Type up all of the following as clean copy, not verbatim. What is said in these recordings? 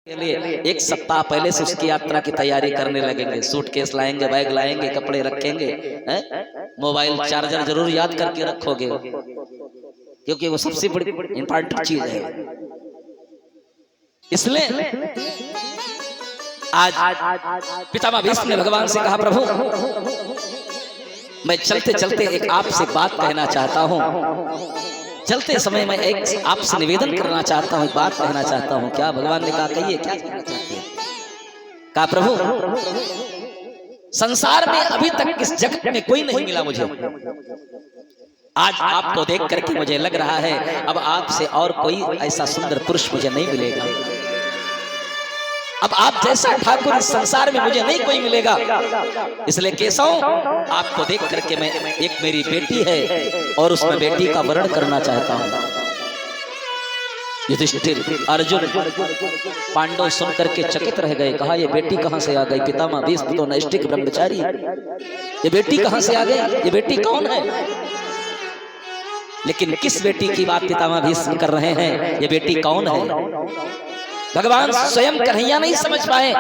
के लिए एक सप्ताह पहले से उसकी यात्रा की तैयारी करने लगेंगे। सूटकेस लाएंगे, बैग लाएंगे, कपड़े रखेंगे, मोबाइल चार्जर जरूर याद करके रखोगे, क्योंकि वो सबसे बड़ी इंपॉर्टेंट चीज है। इसलिए आज पितामह भीष्म ने भगवान से कहा, प्रभु मैं चलते चलते एक आपसे बात कहना चाहता हूँ। चलते समय मैं एक आपसे निवेदन करना चाहता हूँ, बात कहना चाहता हूँ। क्या? भगवान ने कहा, कहिए, क्या कहना चाहते हैं? कहा, प्रभु संसार में अभी तक इस जगत में कोई नहीं मिला मुझे। आज आपको देख करके मुझे लग रहा है अब आपसे और कोई ऐसा सुंदर पुरुष मुझे नहीं मिलेगा। अब आप जैसा ठाकुर इस संसार में मुझे नहीं कोई मिलेगा। इसलिए केशव, आपको देख करके मैं, एक मेरी बेटी है और उसमें बेटी का वर्ण करना चाहता हूँ। युधिष्ठिर, अर्जुन, पांडव सुन करके चकित रह गए। कहा, ये बेटी कहां से आ गई? पितामह भीष्म तो नैष्ठिक ब्रह्मचारी, ये बेटी कहां से आ गई? ये बेटी कौन है? लेकिन किस बेटी की बात पितामह भीष्म कर रहे हैं? ये बेटी कौन है? भगवान स्वयं कन्हैया नहीं समझ पाए।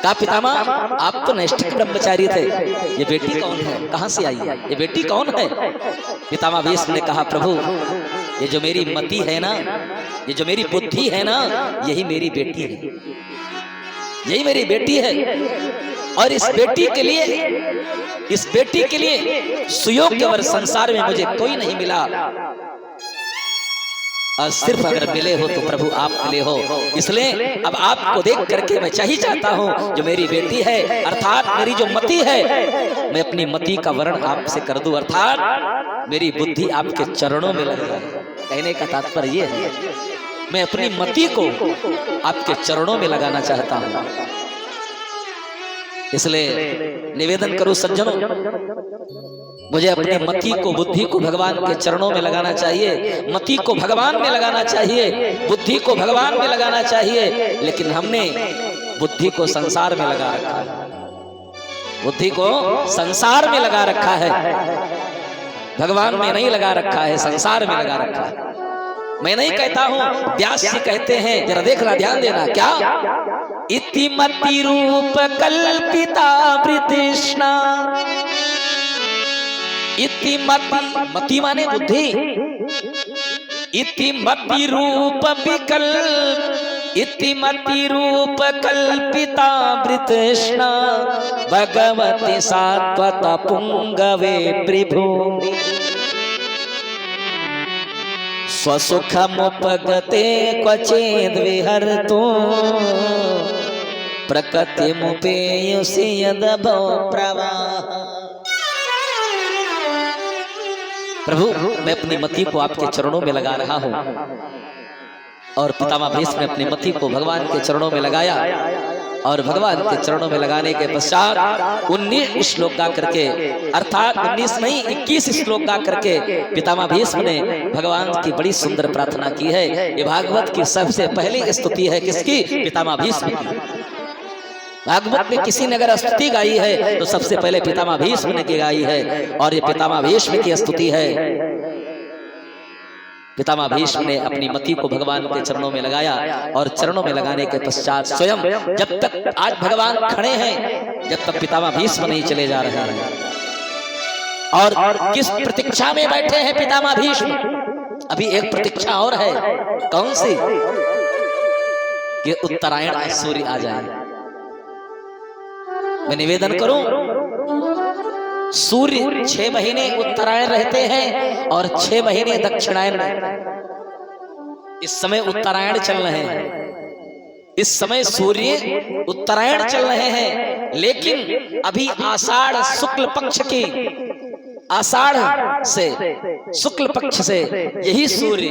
कहा, पितामह आप तो नैष्ठिक ब्रह्मचारी थे, ये बेटी कौन है? कहां से आई है? ये बेटी कौन है? पितामह भीष्म ने कहा, प्रभु ये जो मेरी मति है ना, ये जो मेरी बुद्धि है ना, यही मेरी बेटी है, यही मेरी बेटी है। और इस बेटी के लिए सुयोग्य वर संसार में मुझे कोई नहीं मिला। और सिर्फ अगर मिले हो तो प्रभु आप मिले हो। इसलिए अब आपको देख करके मैं चाहिए चाहता हूँ, जो मेरी बेटी है अर्थात मेरी जो मति है, मैं अपनी मति का वर्ण आपसे कर दूं, अर्थात मेरी बुद्धि आपके चरणों में लग जाए। कहने का तात्पर्य ये है, मैं अपनी मति को आपके चरणों में लगाना चाहता हूँ। इसलिए निवेदन करूं सज्जनों, मुझे अपनी मति को, बुद्धि को भगवान के चरणों में लगाना चाहिए। मति को भगवान में लगाना चाहिए, बुद्धि को भगवान में लगाना चाहिए। लेकिन हमने बुद्धि को संसार में लगा रखा है, बुद्धि को संसार में लगा रखा है, भगवान में नहीं लगा रखा है, संसार में लगा रखा है। मैं नहीं कहता हूं, व्यास जी कहते हैं, जरा देखना, ध्यान देना। क्या? इति मति रूप कल्पिता वृतृष्णा। इति मति माने बुद्धि, इति मति रूप विकल्प, इति मति रूप कल्पिता वृतृष्णा भगवती सात्वत पुंगवे प्रभु स्वसुखमुपगते क्वचेद् विहर्तु प्रकृतिमुपेयुषि यदभो प्रवाह। प्रभु मैं अपनी मति को आपके चरणों में लगा रहा हूं। और पितामह भीष्म ने अपनी मति को भगवान के चरणों में लगाया। और भगवान के चरणों में लगाने के पश्चात 19 श्लोक गा करके, अर्थात 19 नहीं 21 श्लोक गा करके पितामह भीष्म ने भगवान की बड़ी सुंदर प्रार्थना की है। ये भागवत की सबसे पहली स्तुति है। किसकी? पितामह भीष्म की। भागवत में किसी ने अगर स्तुति गाई है तो सबसे पहले पितामह भीष्म ने की गाई है। और ये पितामह भीष्म की स्तुति है। पितामह भीष्म ने अपनी मति को भगवान के चरणों में लगाया। और चरणों में लगाने के पश्चात स्वयं, जब तक आज भगवान खड़े हैं, जब तक पितामह भीष्म नहीं चले जा रहे हैं। और किस प्रतीक्षा में बैठे हैं पितामह भीष्म? अभी एक प्रतीक्षा और है। कौन सी? कि उत्तरायण सूर्य आ जाए। मैं निवेदन करूं, सूर्य 6 महीने उत्तरायण रहते हैं और 6 महीने दक्षिणायन रहते हैं। इस समय उत्तरायण चल रहे हैं, इस समय सूर्य उत्तरायण चल रहे हैं। लेकिन अभी आषाढ़ शुक्ल पक्ष की, आषाढ़ से शुक्ल पक्ष से यही सूर्य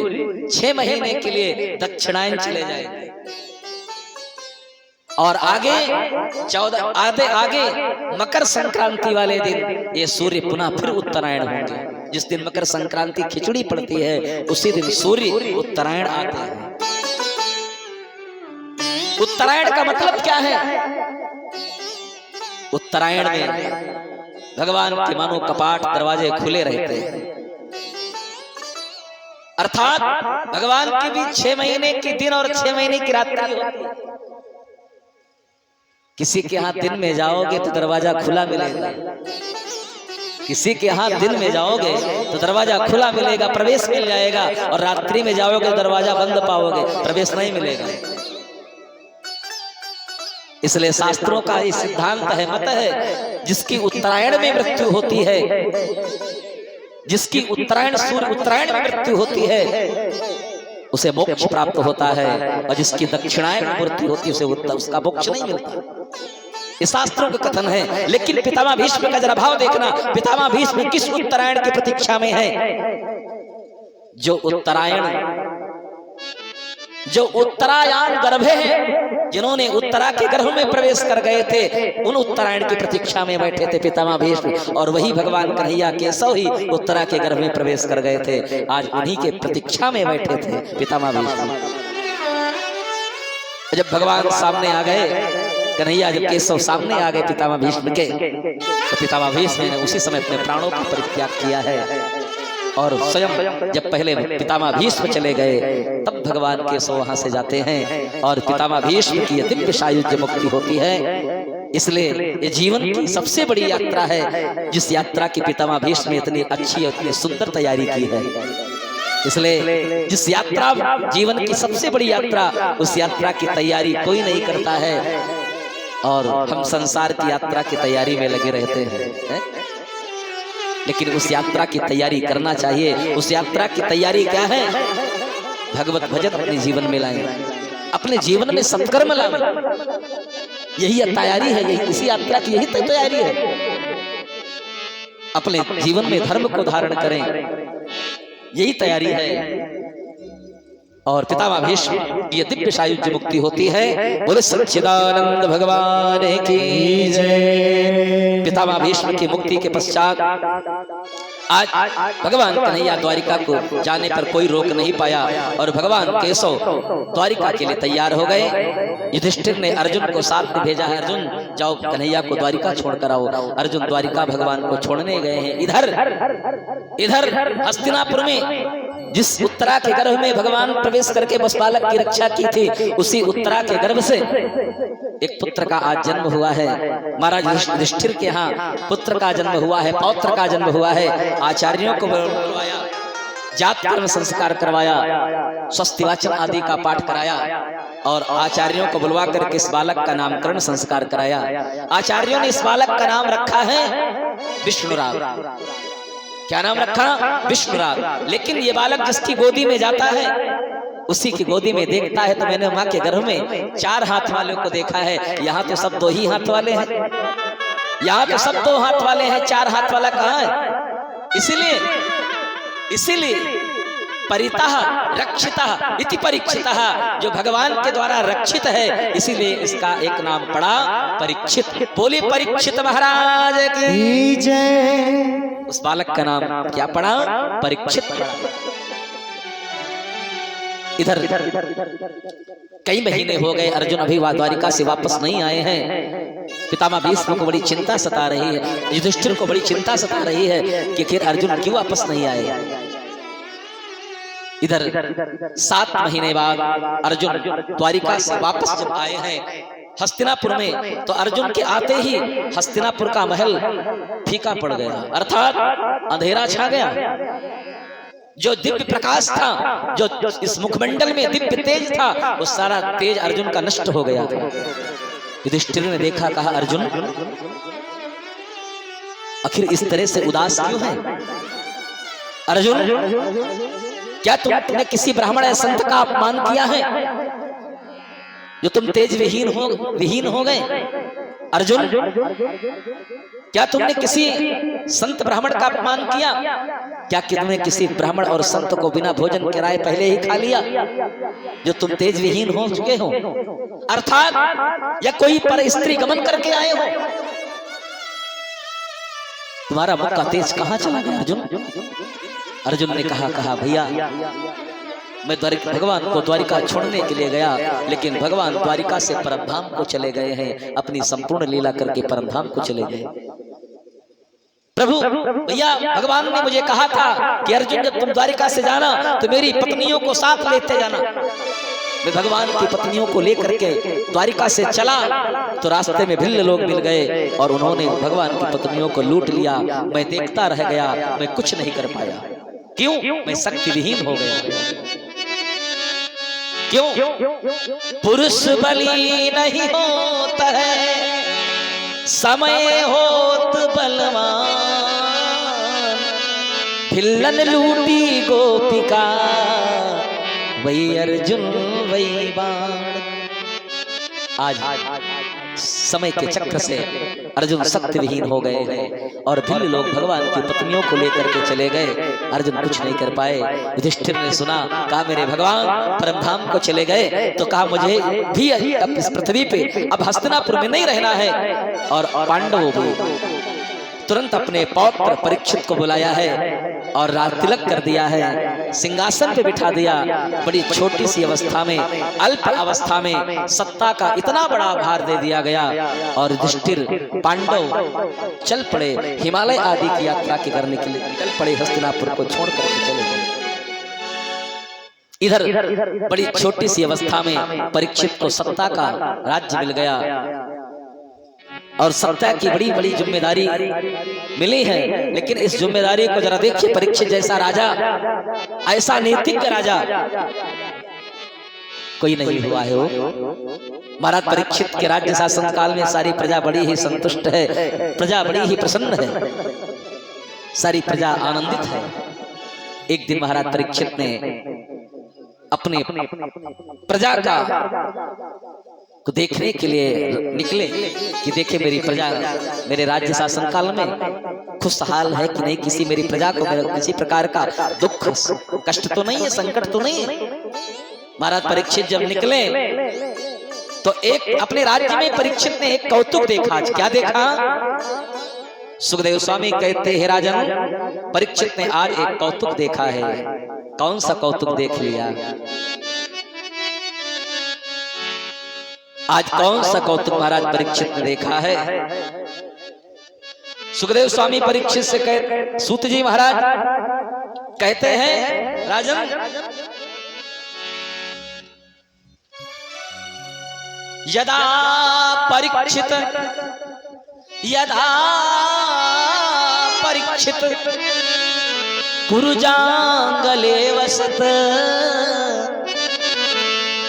6 महीने के लिए दक्षिणायन चले जाएंगे। और आगे 14 आगे मकर संक्रांति वाले दिन ये सूर्य पुनः फिर उत्तरायण होंगे। जिस दिन मकर संक्रांति खिचड़ी पड़ती है उसी दिन सूर्य उत्तरायण आते हैं। उत्तरायण का मतलब क्या है? उत्तरायण में भगवान के मानो कपाट दरवाजे खुले रहते हैं। अर्थात भगवान की भी 6 महीने के दिन और 6 महीने की रात्रि होती है। किसी के यहाँ दिन में जाओगे तो दरवाजा खुला मिलेगा, किसी के यहाँ दिन में जाओगे तो दरवाजा खुला मिलेगा, प्रवेश मिल जाएगा, और रात्रि में जाओगे तो दरवाजा बंद पाओगे, प्रवेश नहीं मिलेगा। इसलिए शास्त्रों का ये सिद्धांत है, मत है, जिसकी उत्तरायण में मृत्यु होती है, जिसकी उत्तरायण सूर्य उत्तरायण में मृत्यु होती है, उसे मोक्ष प्राप्त होता है, और जिसकी दक्षिणायन में मृत्यु होती है उसे उसका मोक्ष नहीं मिलता। ये शास्त्रों का कथन है। लेकिन पितामह भीष्म का जरा भाव देखना, पितामह भीष्म किस उत्तरायण की प्रतीक्षा में है? जो उत्तरायण गर्भे हैं, जिन्होंने उत्तरा के गर्भ में प्रवेश कर गए थे, उन उत्तरायण की प्रतीक्षा में बैठे थे पितामह भीष्म, और वही भगवान कन्हैया केशव ही उत्तरा के गर्भ में प्रवेश कर गए थे। आज उन्हीं के प्रतीक्षा में बैठे थे पितामह भीष्म। जब भगवान सामने आ गए, कन्हैया जब केशव सामने आ गए पितामह भीष्म के, तो पितामह भीष्म ने उसी समय अपने प्राणों का परित्याग किया है। और स्वयं जब पहले पितामह भीष्म चले गए, तब भगवान केशव वहां से जाते हैं, और पितामह भीष्म की दिव्य सायुज्य मुक्ति होती है। इसलिए ये जीवन की सबसे बड़ी यात्रा है, जिस यात्रा की पितामह भीष्म ने इतनी अच्छी और इतनी सुंदर तैयारी की है। इसलिए जिस यात्रा, जीवन की सबसे बड़ी यात्रा, उस यात्रा की तैयारी कोई नहीं करता है, और हम संसार की यात्रा की तैयारी में लगे रहते हैं। लेकिन उस यात्रा की तैयारी करना चाहिए। उस यात्रा की तैयारी क्या है? भगवत भजन अपने जीवन में लाएं, अपने जीवन में सत्कर्म लाएं, यही तैयारी है, यही इसी यात्रा की यही तैयारी है। अपने जीवन में धर्म को धारण करें, यही तैयारी है। और पितामह भीष्म की दिव्य सायुज्य मुक्ति होती है। बोले सच्चिदानंद भगवान की जय। पितामह भीष्म की मुक्ति के पश्चात आज भगवान कन्हैया द्वारिका को जाने पर कोई रोक नहीं पाया, और भगवान केशव द्वारिका के लिए तैयार हो गए। युधिष्ठिर ने अर्जुन को साथ में भेजा है, अर्जुन जाओ कन्हैया को द्वारिका छोड़कर आओ। अर्जुन द्वारिका भगवान को छोड़ने गए हैं। इधर हस्तिनापुर में जिस उत्तरा के गर्भ में भगवान प्रवेश करके बस बालक की रक्षा की थी, उसी उत्तरा के गर्भ से एक पुत्र का आज जन्म हुआ है। महाराज युधिष्ठिर के यहाँ पुत्र का जन्म हुआ है, पौत्र का जन्म हुआ है। आचार्यों को बुलवाया, जात कर्म संस्कार करवाया, स्वस्ति वाचन आदि का पाठ कराया, और आचार्यों को बुलवा करके इस बालक का नामकरण संस्कार कराया। आचार्यों ने इस बालक का नाम रखा है विष्णुराग। क्या नाम रखा? विष्णुराग। लेकिन ये बालक जिसकी गोदी में जाता है, उसी की गोदी में देखता है, तो मैंने माँ के गर्भ में 4 हाथ वालों को देखा है। यहाँ तो सब 2 ही हाथ वाले हैं, यहाँ तो सब 2 हाथ वाले हैं, 4 हाथ वाला कहाँ है? इसीलिए परितः रक्षितः इति परीक्षितः, जो भगवान के द्वारा रक्षित है, इसीलिए इसका एक नाम पड़ा परीक्षित। बोले परीक्षित महाराज की जय। उस बालक का नाम क्या पड़ा? परीक्षित पड़ा। इधर कई महीने हो गए, अर्जुन अभी द्वारिका से वापस नहीं आए हैं। पितामह भीष्म को बड़ी चिंता सता रही है, युधिष्ठिर को बड़ी चिंता सता रही है कि आखिर अर्जुन क्यों वापस नहीं आए। इधर 7 महीने बाद अर्जुन द्वारिका से वापस जब आए हैं हस्तिनापुर में, तो अर्जुन के आते ही हस्तिनापुर का महल फीका पड़ गया, अर्थात अंधेरा छा गया। जो दिव्य प्रकाश था, जो इस मुखमंडल में दिव्य तेज था, वो सारा तेज अर्जुन का नष्ट हो गया। युधिष्ठिर ने देखा, कहा अर्जुन आखिर इस तरह से उदास क्यों है? अर्जुन क्या तुमने किसी ब्राह्मण या संत का अपमान किया है जो तुम तेज विहीन हो गए? अर्जुन क्या तुमने किसी संत ब्राह्मण का अपमान किया? क्या तुमने किसी ब्राह्मण और संत को बिना भोजन कराए पहले ही खा लिया जो तुम तेज विहीन हो चुके हो? अर्थात या कोई पर स्त्री गमन करके आए हो? तुम्हारा मुख का तेज कहाँ चला गया अर्जुन? अर्जुन ने कहा भैया मैं भगवान को द्वारिका छोड़ने के लिए गया, लेकिन भगवान द्वारिका से परमधाम को चले गए हैं, अपनी संपूर्ण लीला करके परमधाम को चले गए। प्रभु भैया भगवान ने मुझे कहा था कि अर्जुन जब तुम द्वारिका से जाना तो मेरी पत्नियों को साथ लेते जाना। मैं भगवान की पत्नियों को लेकर के द्वारिका से चला तो रास्ते में भिल्ल लोग मिल गए और उन्होंने भगवान की पत्नियों को लूट लिया। मैं देखता रह गया, मैं कुछ नहीं कर पाया। क्यों? मैं शक्ति विहीन हो गया। क्यों? पुरुष बली नहीं होता है, समय होत बलवान, भिल्लन लूटी गोपिका, वही अर्जुन वही बाण। आज समय के चक्र से अर्जुन शक्ति विहीन हो गए हैं और भिल्ल लोग भगवान की पत्नियों को लेकर के चले गए। अर्जुन कुछ नहीं कर पाए। युधिष्ठिर ने सुना, कहा मेरे भगवान परमधाम को चले गए तो कहा मुझे भी अब इस पृथ्वी पे अब हस्तिनापुर में नहीं रहना है। और पांडवों भी तुरंत अपने पौत्र परीक्षित को बुलाया है और राज तिलक कर दिया है, सिंहासन पे बिठा दिया। बड़ी छोटी सी अवस्था में, अल्प अवस्था में सत्ता का इतना बड़ा भार दे दिया गया और युधिष्ठिर पांडव चल पड़े, हिमालय आदि की यात्रा के करने के लिए निकल पड़े, हस्तिनापुर को छोड़ करके चले गए। इधर बड़ी छोटी सी अवस्था में परीक्षित को सत्ता का राज्य मिल गया और सत्ता की बड़ी बड़ी जिम्मेदारी मिली है। लेकिन इस जिम्मेदारी को जरा देखिए, परीक्षित जैसा राजा, ऐसा नैतिक राजा कोई नहीं हुआ है। वो महाराज परीक्षित के राज्य शासन काल में सारी प्रजा बड़ी ही संतुष्ट है, प्रजा बड़ी ही प्रसन्न है, सारी प्रजा आनंदित है। एक दिन महाराज परीक्षित ने अपने प्रजा का को देखने के लिए निकले कि देखे मेरी प्रजा मेरे राज्य शासन काल में खुशहाल है कि नहीं, किसी मेरी प्रजा को किसी प्रकार का दुख कष्ट तो नहीं है, संकट तो नहीं है। महाराज परीक्षित जब निकले तो एक अपने राज्य में परीक्षित ने एक कौतुक देखा। क्या देखा? सुखदेव स्वामी कहते हैं राजन, परीक्षित ने आज एक कौतुक देखा है। कौन सा कौतुक देख लिया? आज कौन सा कौतुक महाराज परीक्षित ने देखा है? सुखदेव स्वामी परीक्षित से कहते, सूत जी महाराज कहते हैं राजन, यदा परीक्षित कुरुजांगले वसत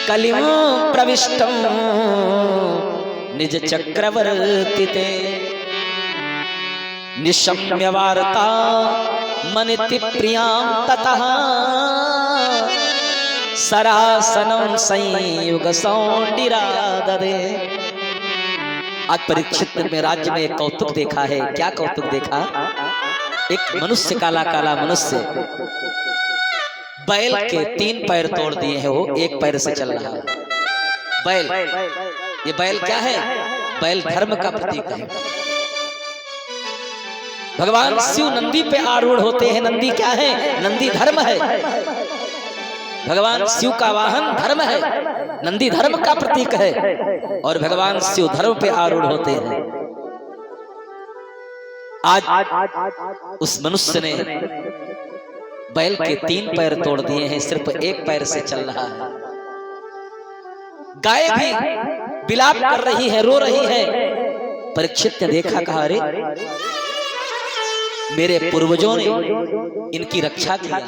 कलिम प्रविष्टम निज चक्रवर्तिते निशम्य वार्ता मनिति प्रियां ततः सरासनम संयुग सौंडिराददे। आज परीक्षित में राज्य में एक कौतुक देखा है। क्या कौतुक देखा? एक मनुष्य, काला काला मनुष्य, बैल के 3 पैर तोड़ दिए हैं, वो एक पैर से चल रहा है। बैल, ये बैल क्या है? बैल धर्म का प्रतीक है। भगवान शिव नंदी पे आरूढ़ होते हैं। नंदी क्या है? नंदी धर्म है। भगवान शिव का वाहन धर्म है, नंदी धर्म का प्रतीक है और भगवान शिव धर्म पे आरूढ़ होते हैं। आज उस मनुष्य ने बैल के 3 पैर तोड़ दिए हैं, सिर्फ एक पैर से चल रहा है। गाय भी विलाप कर रही है, रो रही है। परीक्षित ने देखा, कहा अरे मेरे पूर्वजों ने इनकी रक्षा किया,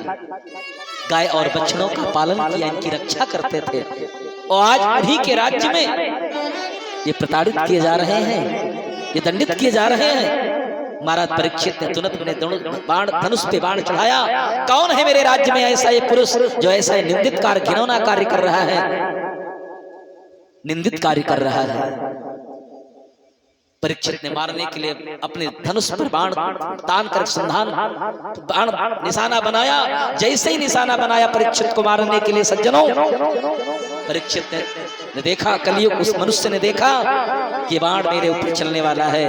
गाय और बछड़ों का पालन किया, इनकी रक्षा करते थे, और आज उन्हीं के राज्य में ये प्रताड़ित किए जा रहे हैं, ये दंडित किए जा रहे हैं। महाराज परीक्षित ने तुरंत अपने बाण धनुष पे बाण चढ़ाया। कौन है मेरे राज्य में ऐसा ये पुरुष जो ऐसा निंदित कार्य, घिनौना कार्य कर रहा है, निंदित कार्य कर रहा है। परीक्षित ने मारने के लिए अपने धनुष पर बाण तान कर संधान बाण निशाना बनाया। जैसे ही निशाना बनाया परीक्षित को मारने के लिए, सज्जनों, परीक्षित ने देखा, कलियुग उस मनुष्य ने देखा कि बाण मेरे ऊपर चलने वाला है।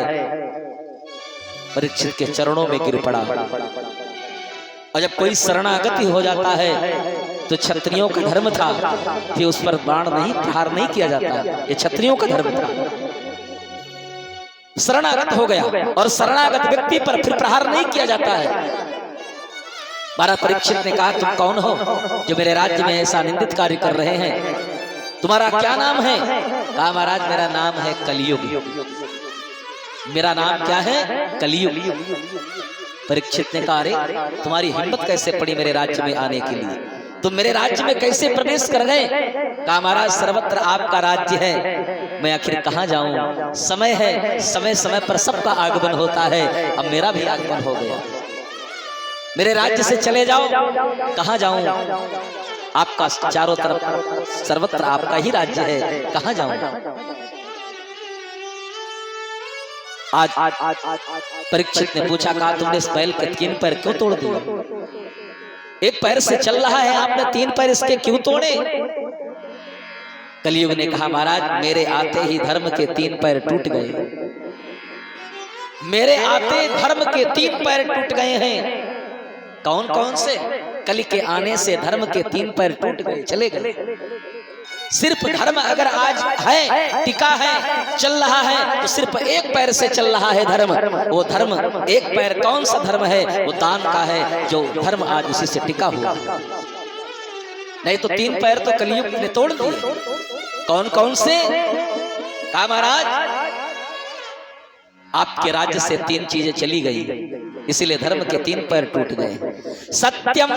परीक्षित के चरणों में गिर पड़ा। और जब कोई शरणागति हो जाता है तो क्षत्रियों का धर्म था कि उस पर बाण नहीं, प्रहार नहीं किया जाता, ये क्षत्रियों का धर्म था। शरणागत हो गया और शरणागत व्यक्ति पर फिर प्रहार नहीं किया जाता है। महाराज परीक्षित ने कहा, तुम कौन हो जो मेरे राज्य में ऐसा निंदित कार्य कर रहे हैं? तुम्हारा क्या नाम है? कहा, महाराज मेरा नाम है कलियुग। मेरा नाम क्या है? कलियुग। परीक्षित ने कहा, अरे तुम्हारी हिम्मत कैसे पड़ी मेरे राज्य में आने के लिए? तुम मेरे राज्य में कैसे प्रवेश कर गए? कहा, महाराज सर्वत्र आपका राज्य है, मैं आखिर कहाँ जाऊं? समय है, समय समय पर सबका आगमन होता है, अब मेरा भी आगमन हो गया। मेरे राज्य से चले जाओ। कहाँ जाऊं? आपका चारों तरफ सर्वत्र आपका ही राज्य है, कहाँ जाऊं? आज परीक्षित ने पूछा, कहा तुमने इस बैल के 3 पैर क्यों तोड़ दिए? एक पैर से चल रहा है, आपने 3 पैर इसके क्यों तोड़े? कलियुग ने कहा, महाराज मेरे आते ही धर्म के 3 पैर टूट गए। मेरे आते धर्म के 3 पैर टूट गए हैं। कौन कौन से? कलि के आने से धर्म के 3 पैर टूट गए, चले गए। सिर्फ धर्म अगर आज है, टिका है, चल रहा है, तो सिर्फ एक पैर से चल रहा है धर्म। वो धर्म एक पैर कौन सा धर्म है? वो दान का है, जो धर्म आज उसी से टिका हुआ। नहीं तो 3 पैर तो कलियुग ने तोड़ दिए। कौन कौन से? कहा, महाराज आपके राज्य से 3 चीजें चली गई, इसीलिए धर्म के 3 पैर टूट गए। सत्यम